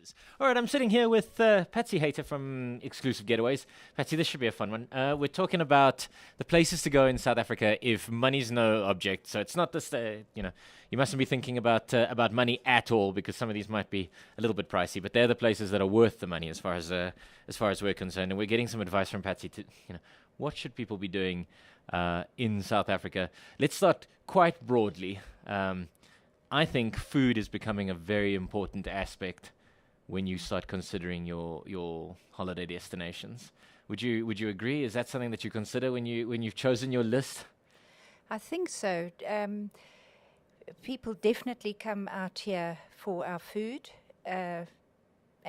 places. All right, I'm sitting here with Patsy Hayter from Exclusive Getaways. Patsy, this should be a fun one. We're talking about the places to go in South Africa if money's no object. So it's not this, you mustn't be thinking about money at all, because some of these might be a little bit pricey, but they're the places that are worth the money as far as we're concerned. And we're getting some advice from Patsy to, what should people be doing in South Africa? Let's start quite broadly. I think food is becoming a very important aspect when you start considering your holiday destinations. Would you agree? Is that something that you consider when you've chosen your list? I think so. People definitely come out here for our food, and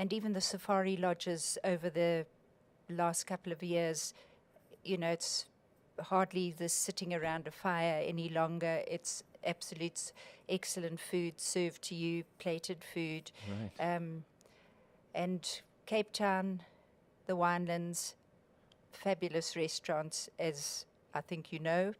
even the safari lodges over the last couple of years. It's hardly this sitting around a fire any longer. It's absolute excellent food served to you, plated food. Right. And Cape Town, the winelands, fabulous restaurants, as I think you know.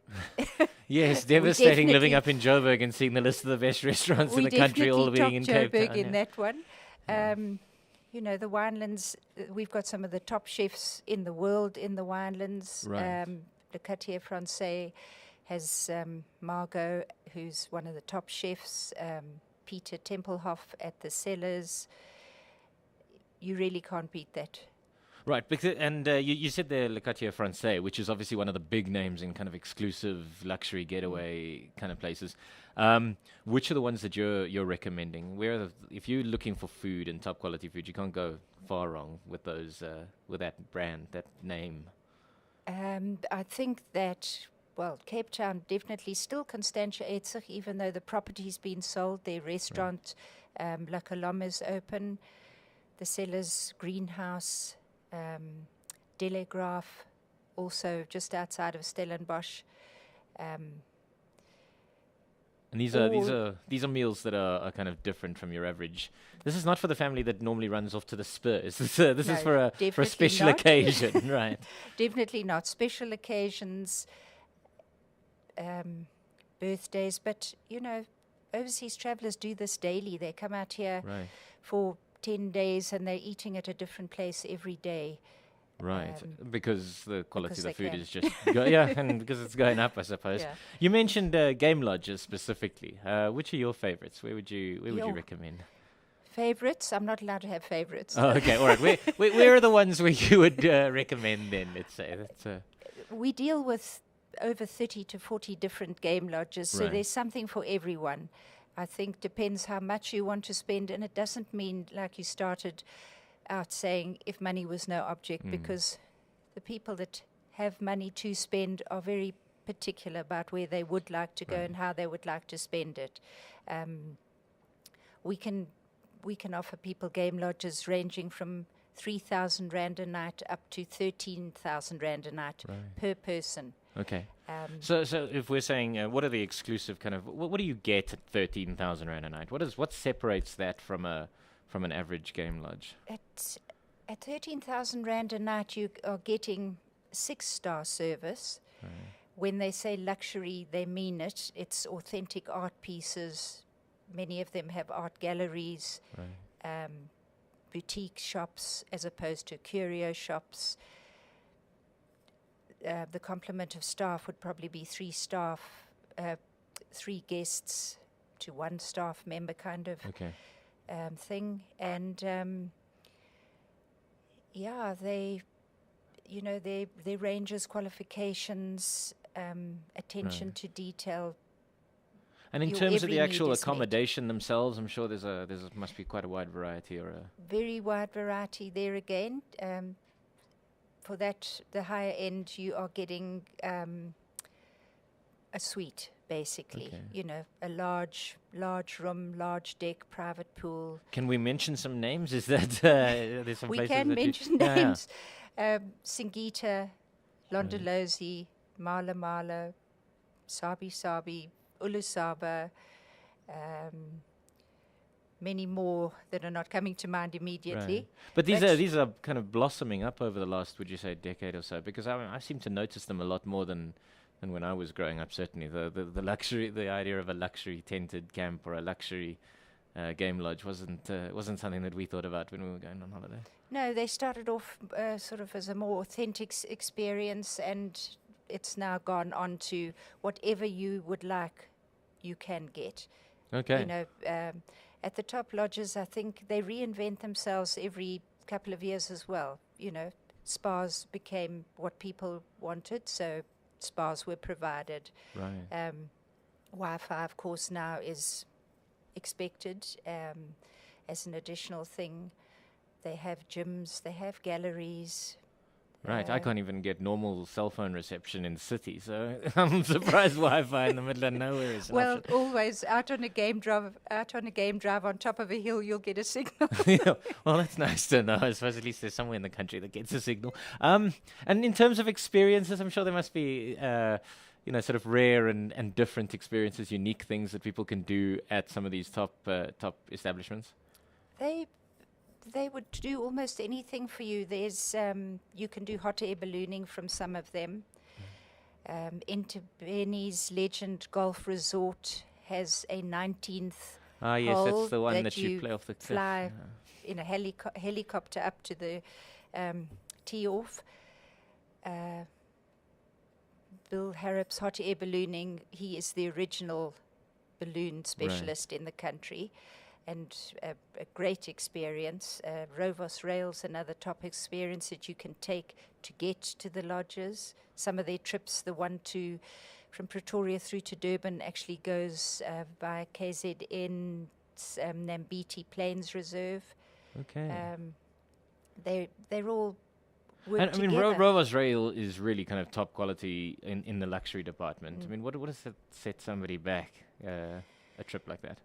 Yes, devastating living up in Joburg and seeing the list of the best restaurants in the country all being in Cape Town. Joburg in that one. The winelands, we've got some of the top chefs in the world in the winelands. Right. Le Quartier Français has Margot, who's one of the top chefs, Peter Tempelhoff at the Cellars. You really can't beat that. Right, because, and you said there Le Quartier Français, which is obviously one of the big names in kind of exclusive luxury getaway kind of places. Which are the ones that you're recommending? If you're looking for food and top quality food, you can't go far wrong with those with that brand, that name. I think that, Cape Town definitely still Constantia Etzig, even though the property's been sold. Their restaurant, La Colombe, is open. The Cellars Greenhouse, Telegraph, also just outside of Stellenbosch. And these are meals that are kind of different from your average. This is not for the family that normally runs off to the Spurs. This is for a special occasion, right? Definitely not special occasions, birthdays. But overseas travelers do this daily. They come out here for 10 days and they're eating at a different place every day. Right, because the quality of the food is just, and because it's going up, I suppose. Yeah. You mentioned game lodges specifically. Which are your favorites? Where would you recommend? Favorites? I'm not allowed to have favorites. Oh, okay, all right. Where are the ones where you would recommend then, let's say? We deal with over 30 to 40 different game lodges, so there's something for everyone. I think depends how much you want to spend, and it doesn't mean, like you started out saying, if money was no object, because the people that have money to spend are very particular about where they would like to go and how they would like to spend it. We can offer people game lodges ranging from 3,000 Rand a night up to 13,000 Rand a night per person. Okay. So if we're saying, what are the exclusive kind of, what do you get at 13,000 Rand a night? What separates that from an average game lodge? At 13,000 Rand a night, you are getting 6-star service. When they say luxury, they mean it. It's authentic art pieces. Many of them have art galleries, boutique shops as opposed to curio shops. The complement of staff would probably be 3 staff, 3 guests to 1 staff member kind of thing. And their ranges, qualifications, attention to detail. And in terms of the actual accommodation themselves, I'm sure there must be quite a wide variety, very wide variety there again. For that, the higher end, you are getting a suite, basically. A large room, large deck, private pool. Can we mention some names? Is that there's some we places can that mention names? Singita, Londolozi, Mala Mala, Sabi Sabi, Ulusaba, many more that are not coming to mind immediately. Right. But these are kind of blossoming up over the last, would you say, decade or so? Because I seem to notice them a lot more than when I was growing up. Certainly, the luxury, the idea of a luxury tented camp or a luxury game lodge wasn't something that we thought about when we were going on holiday. No, they started off sort of as a more authentic experience, and it's now gone on to whatever you would like, you can get. Okay. You know, at the top lodges, I think they reinvent themselves every couple of years as well. You know, spas became what people wanted, so spas were provided. Right. Wi-Fi, of course, now is expected as an additional thing. They have gyms, they have galleries. Right, I can't even get normal cell phone reception in the city, so I'm surprised Wi-Fi in the middle of nowhere is an well, option. always out on a game drive on top of a hill, you'll get a signal. Yeah, well, that's nice to know. I suppose at least there's somewhere in the country that gets a signal. And in terms of experiences, I'm sure there must be, sort of rare and different experiences, unique things that people can do at some of these top establishments. They would do almost anything for you. There's you can do hot air ballooning from some of them. Interbenny's Legend Golf Resort has a 19th Yes, hole that's the one that you play off the cliff. Fly in a helicopter up to the tee off. Bill Harrop's hot air ballooning, he is the original balloon specialist in the country. And a great experience. Rovos Rail's another top experience that you can take to get to the lodges. Some of their trips, the one from Pretoria through to Durban, actually goes by KZN Nambiti Plains Reserve. Okay. They're all work And I mean, together. Rovos Rail is really kind of top quality in the luxury department. I mean, what does that set somebody back, a trip like that?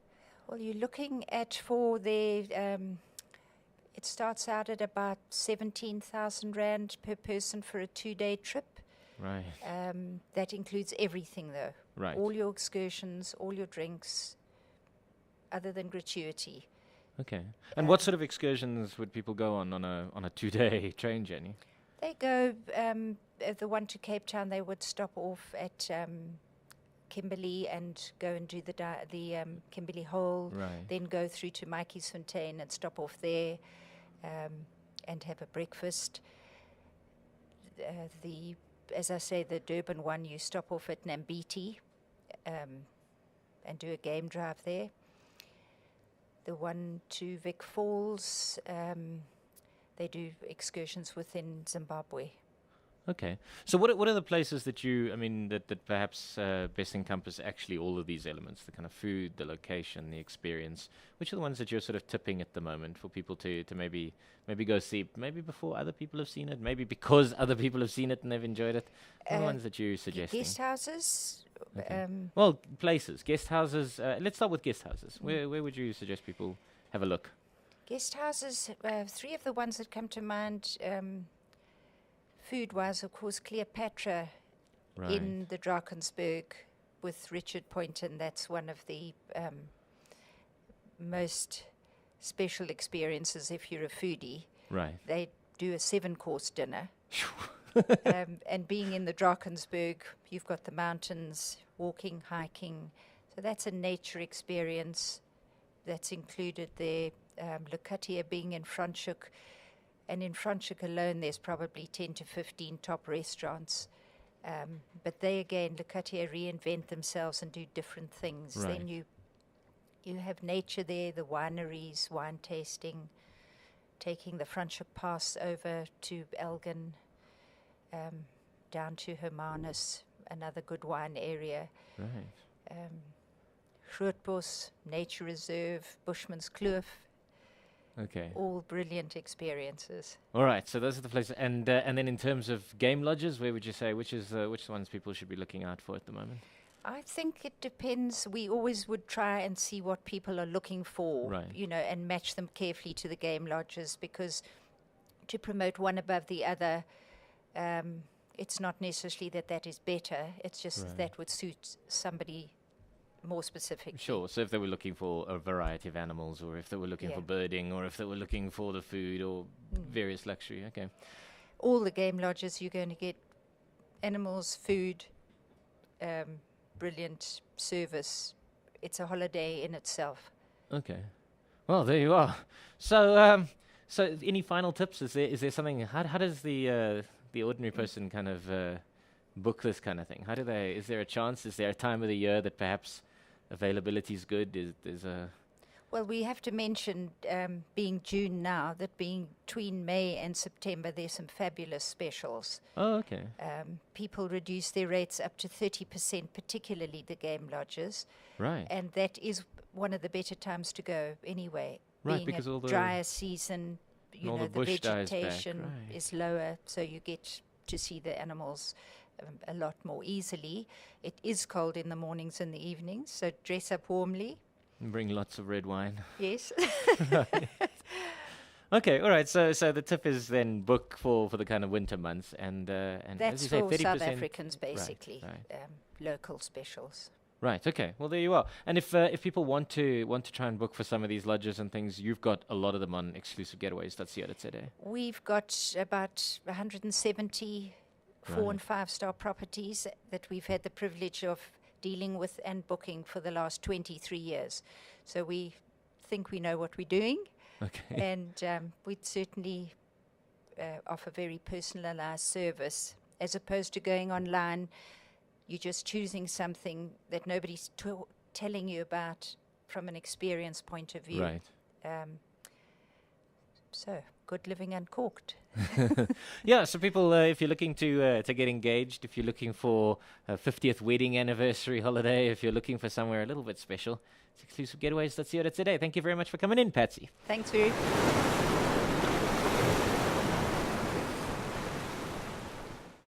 Well, you're looking at for their, it starts out at about 17,000 Rand per person for a 2-day trip. Right. That includes everything, though. Right. All your excursions, all your drinks, other than gratuity. Okay. And what sort of excursions would people go on a 2-day train journey? They go, the one to Cape Town, they would stop off at Kimberley and go and do the Kimberley Hole, Right. then go through to Mikey'sfontein and stop off there and have a breakfast. As I say, the Durban one, you stop off at Nambiti and do a game drive there. The one to Vic Falls, they do excursions within Zimbabwe. Okay. So what are the places that that perhaps best encompass actually all of these elements, the kind of food, the location, the experience? Which are the ones that you're sort of tipping at the moment for people to maybe go see, maybe before other people have seen it, maybe because other people have seen it and they've enjoyed it? What are the ones that you're suggesting? Guest houses. Okay. Well, places, guest houses. Let's start with guest houses. Where would you suggest people have a look? Guest houses, 3 of the ones that come to mind, food-wise, of course, Cleopatra Right. in the Drakensberg with Richard Poynton. That's one of the most special experiences if you're a foodie. Right. They do a 7-course dinner. And being in the Drakensberg, you've got the mountains, walking, hiking. So that's a nature experience that's included there. Lukatia being in Franschhoek. And in Franschhoek alone, there's probably 10 to 15 top restaurants. But they, again, Lukatia reinvent themselves and do different things. Right. Then you have nature there, the wineries, wine tasting, taking the Franschhoek Pass over to Elgin, down to Hermanus, another good wine area. Right. Grootbos, Nature Reserve, Bushman's Kloof, Okay. all brilliant experiences. All right. So those are the places. And then in terms of game lodges, where would you say which ones people should be looking out for at the moment? I think it depends. We always would try and see what people are looking for, Right. And match them carefully to the game lodges, because to promote one above the other, it's not necessarily that is better. It's just Right. that would suit somebody more specifically. Sure. So if they were looking for a variety of animals, or if they were looking Yeah. for birding, or if they were looking for the food or various luxury. Okay. All the game lodges, you're going to get animals, food, brilliant service. It's a holiday in itself. Okay. Well, there you are. So, so any final tips? Is there something? How does the ordinary person kind of book this kind of thing? How do they? Is there a chance? Is there a time of the year that perhaps availability is good? There's a Well, we have to mention, being June now, that being between May and September, there's some fabulous specials. Oh, okay. People reduce their rates up to 30%, particularly the game lodges. Right. And that is one of the better times to go anyway. Right, Being because a all the drier season, all the the bush dies back, vegetation right. is lower, so you get to see the animals a lot more easily. It is cold in the mornings and the evenings, so dress up warmly. And bring lots of red wine. Yes. Okay, all right. So the tip is then book for the kind of winter months, and as That's you say, for 30%. South Africans, basically. right. Local specials. Right. Okay. Well, there you are. And if people want to try and book for some of these lodges and things, you've got a lot of them on Exclusive Getaways. We've got about 170 4- Right. and 5-star properties that we've had the privilege of dealing with and booking for the last 23 years. So we think we know what we're doing, Okay. and we'd certainly offer very personalized service as opposed to going online. You're just choosing something that nobody's telling you about from an experience point of view. Right. So, good living uncorked. Yeah. So people, if you're looking to get engaged, if you're looking for a 50th wedding anniversary holiday, if you're looking for somewhere a little bit special, it's Exclusive Getaways. That's it today. Thank you very much for coming in, Patsy. Thanks very much.